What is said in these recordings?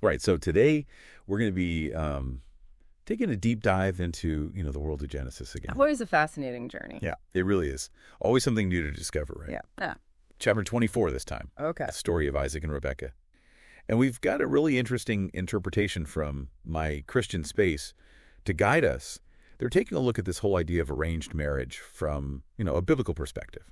Right. So today we're going to be taking a deep dive into, the world of Genesis again. Always a fascinating journey. Yeah, it really is. Always something new to discover, right? Yeah. Chapter 24 this time. Okay. The story of Isaac and Rebekah. And we've got a really interesting interpretation from My Christian Space to guide us. They're taking a look at this whole idea of arranged marriage from, a biblical perspective,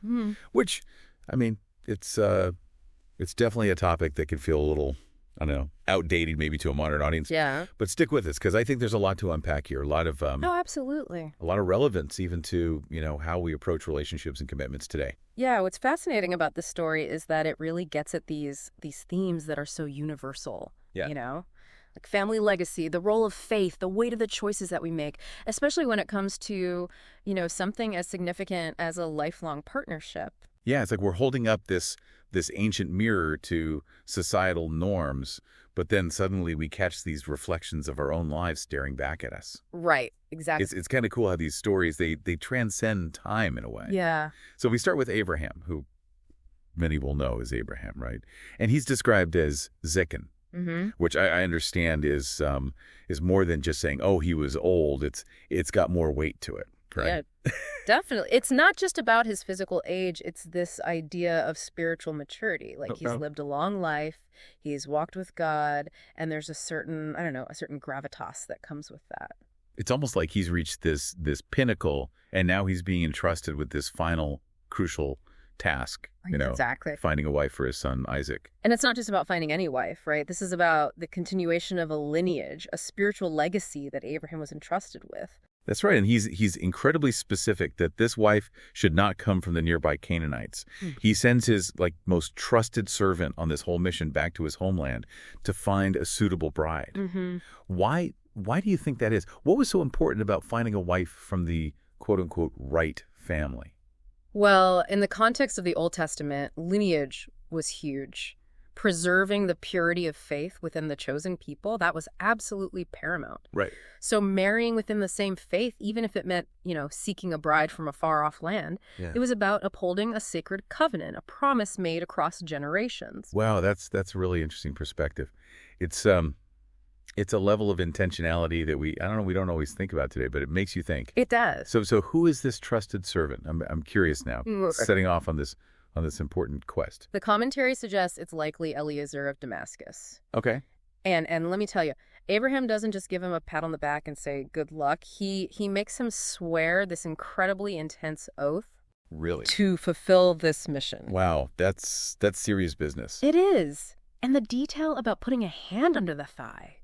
which, I mean, it's definitely a topic that can feel a little, I don't know, outdated maybe to a modern audience. Yeah. But stick with us because I think there's a lot to unpack here. A lot of No, absolutely. a lot of relevance even to, how we approach relationships and commitments today. Yeah, what's fascinating about this story is that it really gets at these themes that are so universal. Yeah. Like family legacy, the role of faith, the weight of the choices that we make, especially when it comes to, something as significant as a lifelong partnership. Yeah, it's like we're holding up this ancient mirror to societal norms, but then suddenly we catch these reflections of our own lives staring back at us. Right, exactly. It's kind of cool how these stories, they transcend time in a way. Yeah. So we start with Abraham, who many will know is Abraham, right? And he's described as Zikin, which I understand is more than just saying, oh, he was old. It's got more weight to it, right? Yeah, definitely. It's not just about his physical age. It's this idea of spiritual maturity. Like he's lived a long life, he's walked with God, and there's a certain gravitas that comes with that. It's almost like he's reached this pinnacle, and now he's being entrusted with this final crucial task, Exactly. finding a wife for his son Isaac. And it's not just about finding any wife, right? This is about the continuation of a lineage, a spiritual legacy that Abraham was entrusted with. That's right, and he's incredibly specific that this wife should not come from the nearby Canaanites. He sends his most trusted servant on this whole mission back to his homeland to find a suitable bride. Why do you think that is? What was so important about finding a wife from the quote-unquote right family? Well, in the context of the Old Testament, lineage was huge. Preserving the purity of faith within the chosen people, that was absolutely paramount. Right. So marrying within the same faith, even if it meant, seeking a bride from a far-off land, it was about upholding a sacred covenant, a promise made across generations. Wow, that's a really interesting perspective. It's a level of intentionality that we don't always think about today, but it makes you think. It does. So who is this trusted servant? I'm curious now, setting off on this important quest. The commentary suggests it's likely Eliezer of Damascus. Okay. And let me tell you, Abraham doesn't just give him a pat on the back and say, good luck. He makes him swear this incredibly intense oath. Really? To fulfill this mission. Wow, that's serious business. It is. And the detail about putting a hand under the thigh,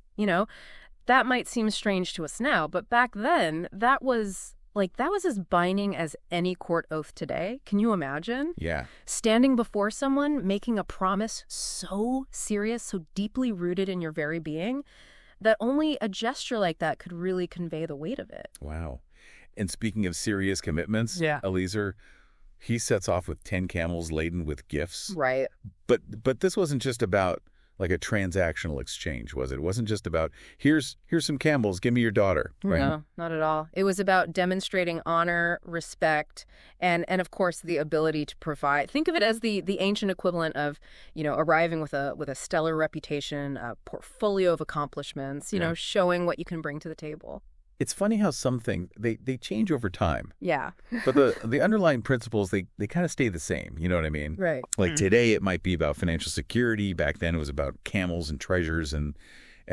that might seem strange to us now, but back then, that was as binding as any court oath today. Can you imagine? Yeah. Standing before someone, making a promise so serious, so deeply rooted in your very being, that only a gesture like that could really convey the weight of it. Wow. And speaking of serious commitments, Yeah. Eliezer, he sets off with 10 camels laden with gifts. Right. But this wasn't just about a transactional exchange, was it? It wasn't just about, here's some camels, give me your daughter. Right? No, not at all. It was about demonstrating honor, respect, and of course the ability to provide. Think of it as the ancient equivalent of, arriving with a stellar reputation, a portfolio of accomplishments, showing what you can bring to the table. It's funny how some things, they change over time. Yeah. But the underlying principles, they kind of stay the same. You know what I mean? Right. Like today, it might be about financial security. Back then, it was about camels and treasures and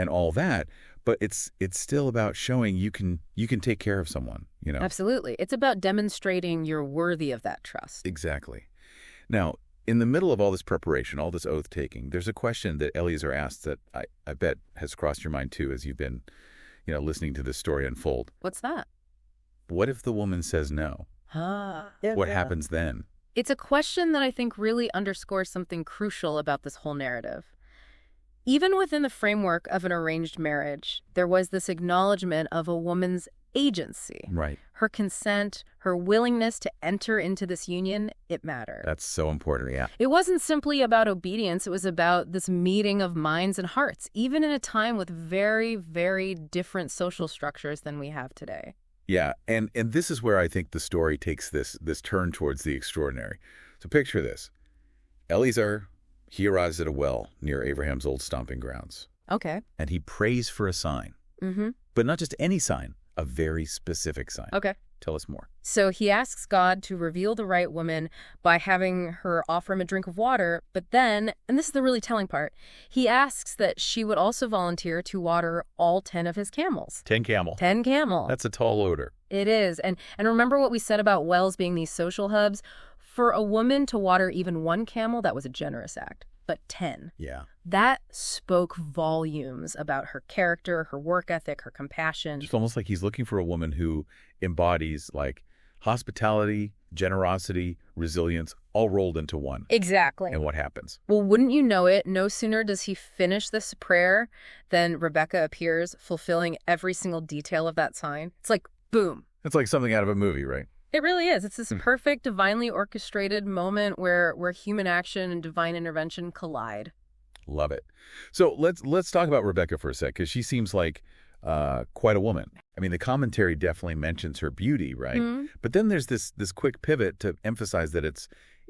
all that. But it's still about showing you can take care of someone, Absolutely. It's about demonstrating you're worthy of that trust. Exactly. Now, in the middle of all this preparation, all this oath-taking, there's a question that Eliezer asks that I bet has crossed your mind too as you've been listening to this story unfold. What's that? What if the woman says no? What happens then? It's a question that I think really underscores something crucial about this whole narrative. Even within the framework of an arranged marriage, there was this acknowledgement of a woman's agency. Right. Her consent, her willingness to enter into this union, it mattered. That's so important, yeah. It wasn't simply about obedience. It was about this meeting of minds and hearts, even in a time with very, very different social structures than we have today. Yeah, and this is where I think the story takes this turn towards the extraordinary. So picture this. Eliezer, he arrives at a well near Abraham's old stomping grounds. Okay. and he prays for a sign. Mm-hmm. But not just any sign, a very specific sign. Okay. Tell us more. So he asks God to reveal the right woman by having her offer him a drink of water, but then, and this is the really telling part, he asks that she would also volunteer to water all 10 of his camels. 10 camel. 10 camel. That's a tall order. It is. And remember what we said about wells being these social hubs? For a woman to water even one camel, that was a generous act. But 10. Yeah. That spoke volumes about her character, her work ethic, her compassion. Just almost like he's looking for a woman who embodies like hospitality, generosity, resilience, all rolled into one. Exactly. And what happens? Well, wouldn't you know it, no sooner does he finish this prayer than Rebecca appears, fulfilling every single detail of that sign. It's like, boom. It's like something out of a movie, right? It really is. It's this perfect, divinely orchestrated moment where human action and divine intervention collide. Love it. So let's talk about Rebecca for a sec, because she seems like quite a woman. I mean, the commentary definitely mentions her beauty, right? Mm-hmm. But then there's this quick pivot to emphasize that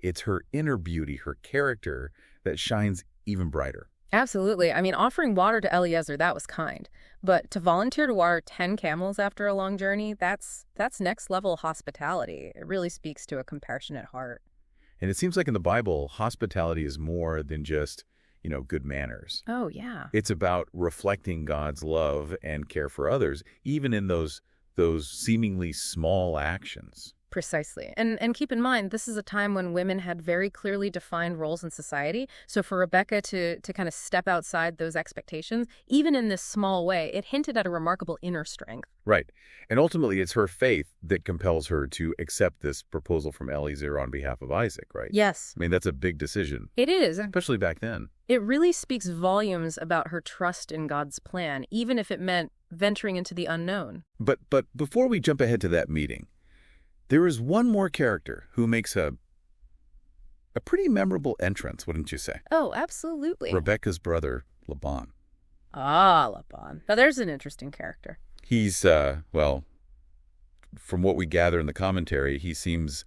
it's her inner beauty, her character, that shines even brighter. Absolutely. I mean, offering water to Eliezer, that was kind. But to volunteer to water 10 camels after a long journey, that's next level hospitality. It really speaks to a compassionate heart. And it seems like in the Bible, hospitality is more than just, good manners. Oh, yeah. It's about reflecting God's love and care for others, even in those seemingly small actions. Precisely. And keep in mind, this is a time when women had very clearly defined roles in society. So for Rebecca to kind of step outside those expectations, even in this small way, it hinted at a remarkable inner strength. Right. And ultimately, it's her faith that compels her to accept this proposal from Eliezer on behalf of Isaac, right? Yes. I mean, that's a big decision, It is. especially back then. It really speaks volumes about her trust in God's plan, even if it meant venturing into the unknown. But before we jump ahead to that meeting, there is one more character who makes a pretty memorable entrance, wouldn't you say? Oh, absolutely. Rebecca's brother, Laban. Ah, Laban. Now there's an interesting character. He's, well, from what we gather in the commentary, he seems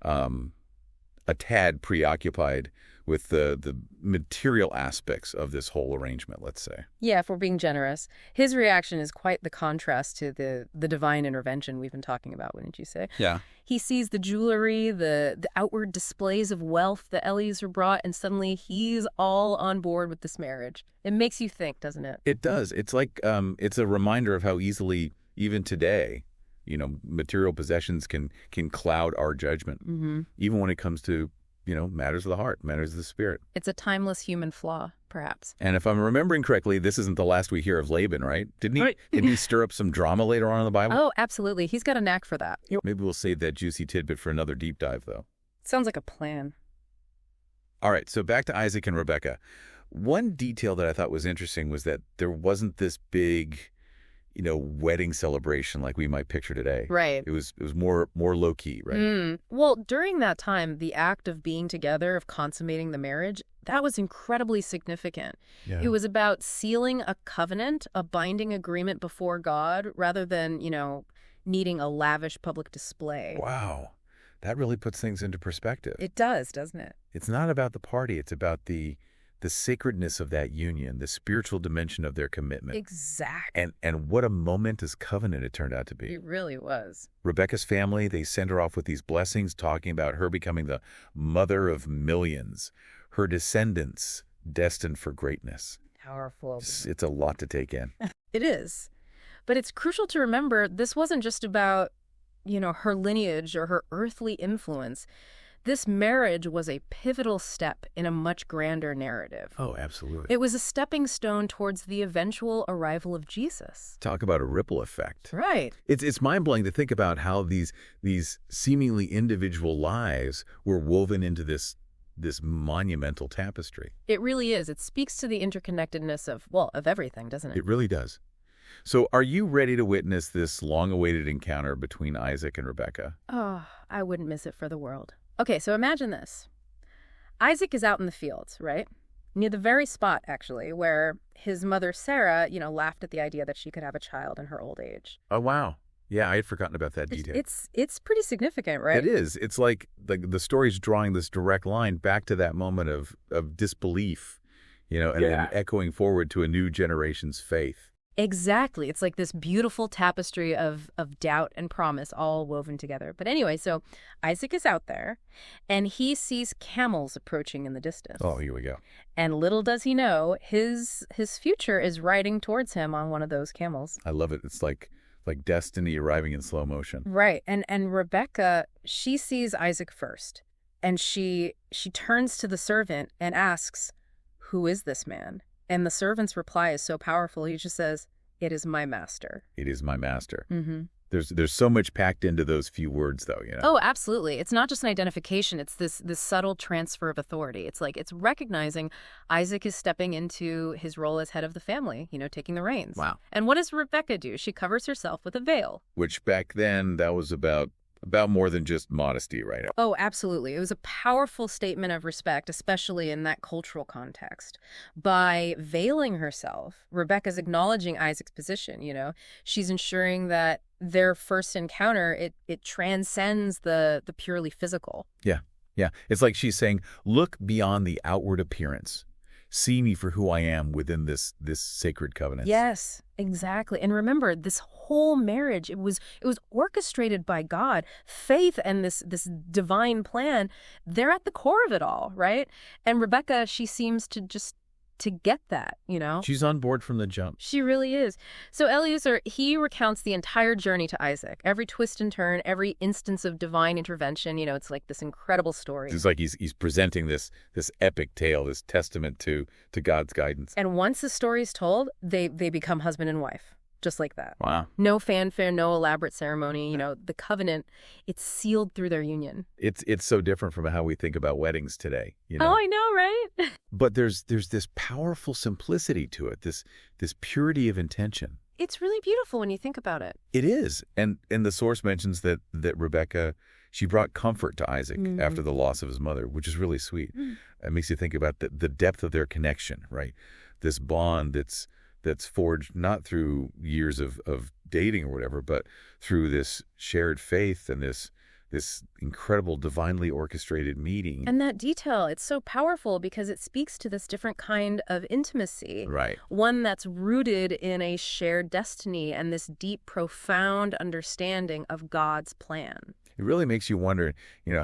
a tad preoccupied with the material aspects of this whole arrangement, let's say. Yeah, if we're being generous. His reaction is quite the contrast to the divine intervention we've been talking about, wouldn't you say? Yeah. He sees the jewelry, the outward displays of wealth that Eliezer brought, and suddenly he's all on board with this marriage. It makes you think, doesn't it? It does. It's like it's a reminder of how easily, even today, material possessions can cloud our judgment, even when it comes to matters of the heart, matters of the spirit. It's a timeless human flaw, perhaps. And if I'm remembering correctly, this isn't the last we hear of Laban, right? Didn't he? Right. Didn't he stir up some drama later on in the Bible? Oh, absolutely. He's got a knack for that. Maybe we'll save that juicy tidbit for another deep dive, though. Sounds like a plan. All right, so back to Isaac and Rebecca. One detail that I thought was interesting was that there wasn't this big, wedding celebration like we might picture today. Right. It was more low key, right? Well, during that time, the act of being together, of consummating the marriage, that was incredibly significant. Yeah. It was about sealing a covenant, a binding agreement before God, rather than, needing a lavish public display. Wow. That really puts things into perspective. It does, doesn't it? It's not about the party. It's about the sacredness of that union, the spiritual dimension of their commitment. Exactly. And what a momentous covenant it turned out to be. It really was. Rebecca's family, they send her off with these blessings, talking about her becoming the mother of millions, her descendants destined for greatness. Powerful. It's a lot to take in. It is. But it's crucial to remember this wasn't just about, her lineage or her earthly influence. This marriage was a pivotal step in a much grander narrative. Oh, absolutely. It was a stepping stone towards the eventual arrival of Jesus. Talk about a ripple effect. Right. It's mind-blowing to think about how these seemingly individual lives were woven into this monumental tapestry. It really is. It speaks to the interconnectedness of everything, doesn't it? It really does. So are you ready to witness this long-awaited encounter between Isaac and Rebecca? Oh, I wouldn't miss it for the world. Okay, so imagine this. Isaac is out in the fields, right? Near the very spot, actually, where his mother, Sarah, laughed at the idea that she could have a child in her old age. Oh, wow. Yeah, I had forgotten about that detail. It's pretty significant, right? It is. It's like the story's drawing this direct line back to that moment of disbelief, and then echoing forward to a new generation's faith. Exactly. It's like this beautiful tapestry of doubt and promise all woven together. But anyway, so Isaac is out there, and he sees camels approaching in the distance. Oh, here we go. And little does he know, his future is riding towards him on one of those camels. I love it. It's like destiny arriving in slow motion. Right. And Rebecca, she sees Isaac first, and she turns to the servant and asks, "Who is this man?" And the servant's reply is so powerful. He just says, "It is my master." It is my master. Mm-hmm. There's so much packed into those few words, though. Oh, absolutely. It's not just an identification. It's this subtle transfer of authority. It's recognizing Isaac is stepping into his role as head of the family, taking the reins. Wow. And what does Rebecca do? She covers herself with a veil. Which back then, that was about more than just modesty, right? Oh, absolutely. It was a powerful statement of respect, especially in that cultural context. By veiling herself, Rebecca's acknowledging Isaac's position, She's ensuring that their first encounter, it transcends the purely physical. Yeah. It's like she's saying, look beyond the outward appearance. See me for who I am within this sacred covenant. Yes, exactly. And remember, this whole marriage, it was orchestrated by God. Faith and this divine plan, they're at the core of it all, right? And Rebecca, she seems to get that, She's on board from the jump. She really is. So Eliezer, he recounts the entire journey to Isaac, every twist and turn, every instance of divine intervention. It's like this incredible story. It's like he's presenting this epic tale, this testament to God's guidance. And once the story is told, they become husband and wife. Just like that. Wow. No fanfare, no elaborate ceremony. The covenant, it's sealed through their union. It's so different from how we think about weddings today. Oh, I know, right? But there's this powerful simplicity to it, this purity of intention. It's really beautiful when you think about it. It is. And the source mentions that Rebecca, she brought comfort to Isaac after the loss of his mother, which is really sweet. It makes you think about the depth of their connection, right? This bond that's forged not through years of dating or whatever, but through this shared faith and this incredible divinely orchestrated meeting. And that detail, it's so powerful because it speaks to this different kind of intimacy. Right. One that's rooted in a shared destiny and this deep, profound understanding of God's plan. It really makes you wonder,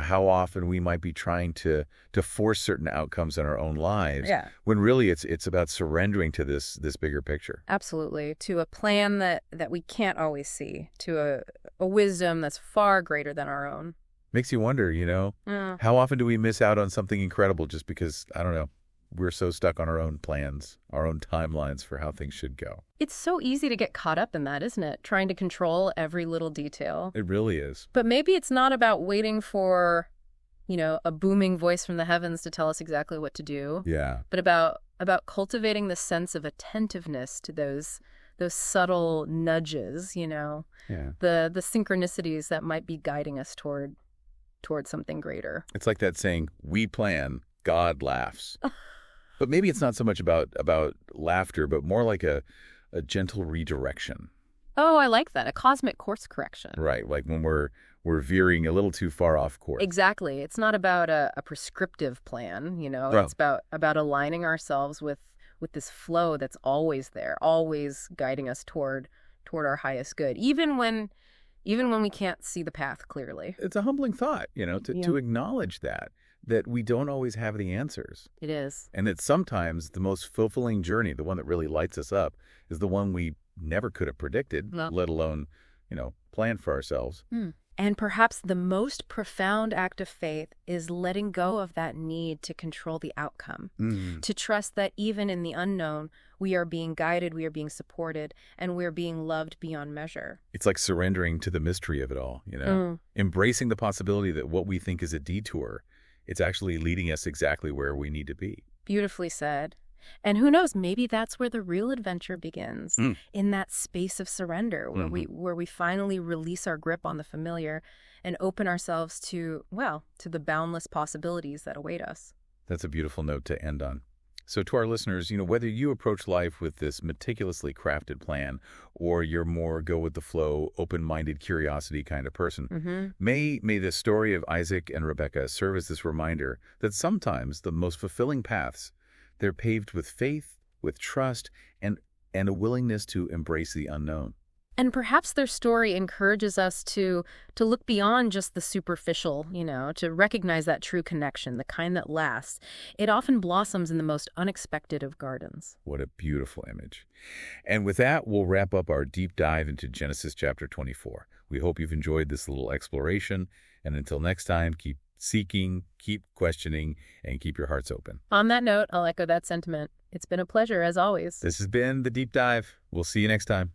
how often we might be trying to force certain outcomes in our own lives. Yeah. When really it's about surrendering to this bigger picture. Absolutely. To a plan that we can't always see, to a wisdom that's far greater than our own. Makes you wonder, how often do we miss out on something incredible just because, I don't know, we're so stuck on our own plans, our own timelines for how things should go. It's so easy to get caught up in that, isn't it? Trying to control every little detail. It really is. But maybe it's not about waiting for, a booming voice from the heavens to tell us exactly what to do. Yeah. But about cultivating the sense of attentiveness to those subtle nudges, Yeah. the synchronicities that might be guiding us toward something greater. It's like that saying, we plan, God laughs. But maybe it's not so much about laughter, but more like a gentle redirection. Oh, I like that. A cosmic course correction. Right, like when we're veering a little too far off course. Exactly. It's not about a prescriptive plan, Well, It's about aligning ourselves with this flow that's always there, always guiding us toward our highest good, even when we can't see the path clearly. it's a humbling thought, to acknowledge that we don't always have the answers. It is. And that sometimes the most fulfilling journey, the one that really lights us up, is the one we never could have predicted, No. let alone, plan for ourselves. And perhaps the most profound act of faith is letting go of that need to control the outcome, to trust that even in the unknown, we are being guided, we are being supported, and we are being loved beyond measure. It's like surrendering to the mystery of it all, embracing the possibility that what we think is a detour, it's actually leading us exactly where we need to be. Beautifully said. And who knows, maybe that's where the real adventure begins, in that space of surrender, where we finally release our grip on the familiar and open ourselves to the boundless possibilities that await us. That's a beautiful note to end on. So to our listeners, whether you approach life with this meticulously crafted plan or you're more go-with-the-flow, open-minded curiosity kind of person, may the story of Isaac and Rebecca serve as this reminder that sometimes the most fulfilling paths, They're paved with faith, with trust, and a willingness to embrace the unknown. And perhaps their story encourages us to look beyond just the superficial, to recognize that true connection, the kind that lasts. It often blossoms in the most unexpected of gardens. What a beautiful image. And with that, we'll wrap up our deep dive into Genesis chapter 24. We hope you've enjoyed this little exploration. And until next time, keep seeking, keep questioning, and keep your hearts open. On that note, I'll echo that sentiment. It's been a pleasure, as always. This has been The Deep Dive. We'll see you next time.